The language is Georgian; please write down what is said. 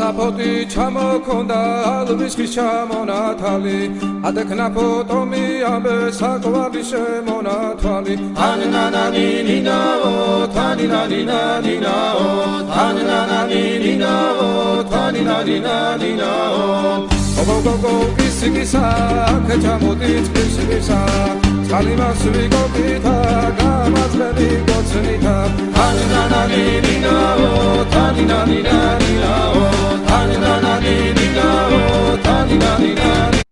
ალაფოტი ჩამოქონდა ალვისის ჩამონათალი ადექნა ფოტომი ამბე საკვარი შემონათვალი თანინანანინინაო თანინანინანინაო თანინანანინინაო თანინანინანინაო გოგოგოგო კისიკისა ქეჩამოდით კისიკისა წყალიმასვი გოგითა გამაძლები გოცნითა თანინანანინინაო თანინანინანინაო თანინანანინინაო თანინანინანინაო